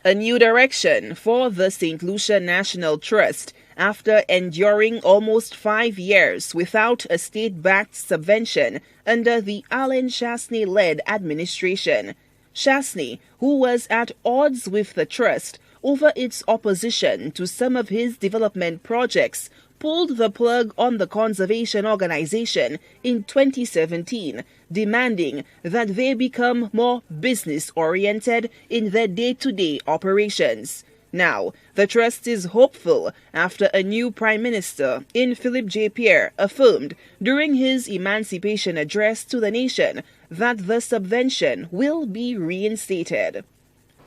A new direction for the St. Lucia National Trust after enduring almost 5 years without a state-backed subvention under the Alan Chasney-led administration. Chasney, who was at odds with the trust over its opposition to some of his development projects, pulled the plug on the conservation organization in 2017, demanding that they become more business-oriented in their day-to-day operations. Now, the trust is hopeful after a new Prime Minister in Philip J. Pierre affirmed during his emancipation address to the nation that the subvention will be reinstated.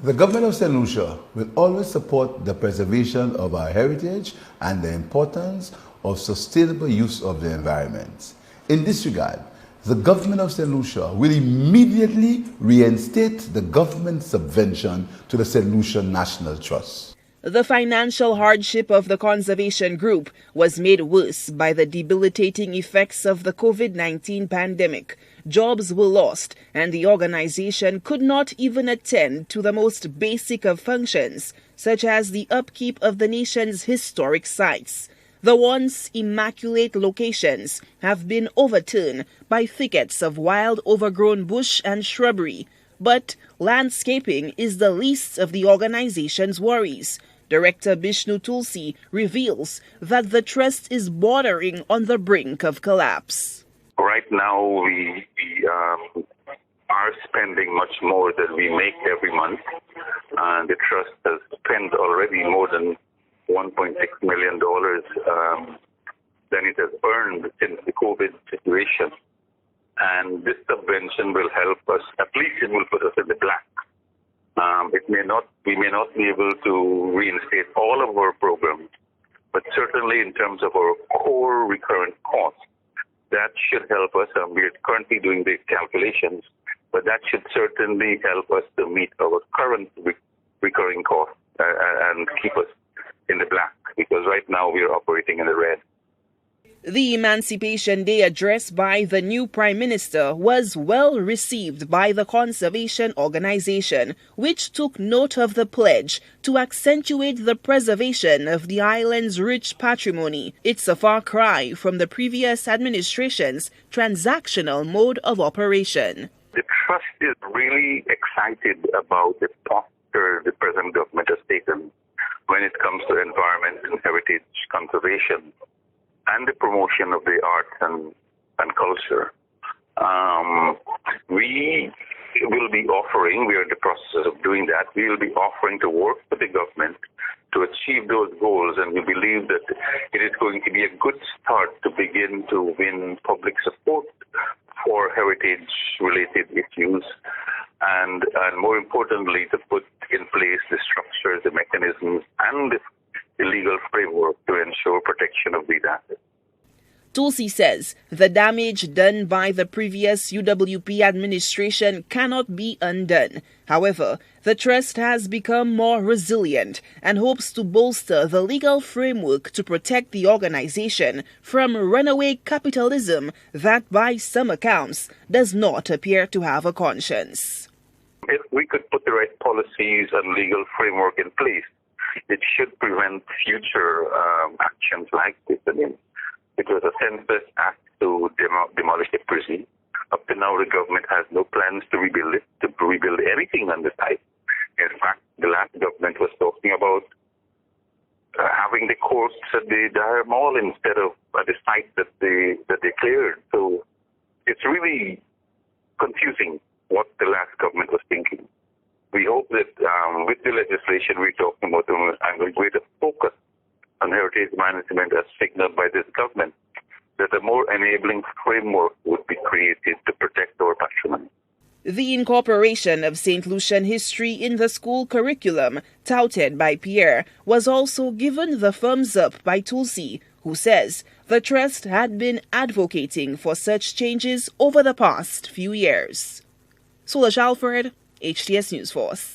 The government of St. Lucia will always support the preservation of our heritage and the importance of sustainable use of the environment. In this regard, the government of St. Lucia will immediately reinstate the government subvention to the St. Lucia National Trust. The financial hardship of the conservation group was made worse by the debilitating effects of the COVID-19 pandemic. Jobs were lost, and the organization could not even attend to the most basic of functions, such as the upkeep of the nation's historic sites. The once immaculate locations have been overturned by thickets of wild overgrown bush and shrubbery. But landscaping is the least of the organization's worries. Director Bishnu Tulsi reveals that the trust is bordering on the brink of collapse. Right now, we are spending much more than we make every month. And the trust has spent already more than $1.6 million than it has earned since the COVID situation. And this subvention will help us, at least it will put us in the black. We may not be able to reinstate all of our programs, but certainly in terms of our core recurrent costs, that should help us. We're currently doing the calculations, but that should certainly help us to meet our current recurring costs and keep us in the black, because right now we are operating in the red. The Emancipation Day address by the new Prime Minister was well received by the conservation organization, which took note of the pledge to accentuate the preservation of the island's rich patrimony. It's a far cry from the previous administration's transactional mode of operation. The trust is really excited about the posture the present government has taken when it comes to environment and heritage conservation and the promotion of the arts and culture. We will be offering, we are in the process of doing that, we will be offering to work with the government to achieve those goals, and we believe that it is going to be a good start to begin to win public support for heritage-related issues, and more importantly, to put in place the structures, the mechanisms, and the legal framework to ensure protection of these assets. Tulsi says the damage done by the previous UWP administration cannot be undone. However, the trust has become more resilient and hopes to bolster the legal framework to protect the organization from runaway capitalism that, by some accounts, does not appear to have a conscience. If we could put the right policies and legal framework in place, it should prevent future actions like this. It was a senseless act to demolish the prison. Up to now, the government has no plans to rebuild it, to rebuild anything on the site. In fact, the last government was talking about having the courts at the Dyer Mall instead of at the site that they cleared. So it's really confusing what the last government was thinking. We hope that with the legislation we're talking about, and we're going to focus on heritage management as signaled by this government, that a more enabling framework would be created to protect our patrimony. The incorporation of St. Lucian history in the school curriculum, touted by Pierre, was also given the thumbs up by Tulsi, who says the trust had been advocating for such changes over the past few years. Solange Alfred, HTS News Force.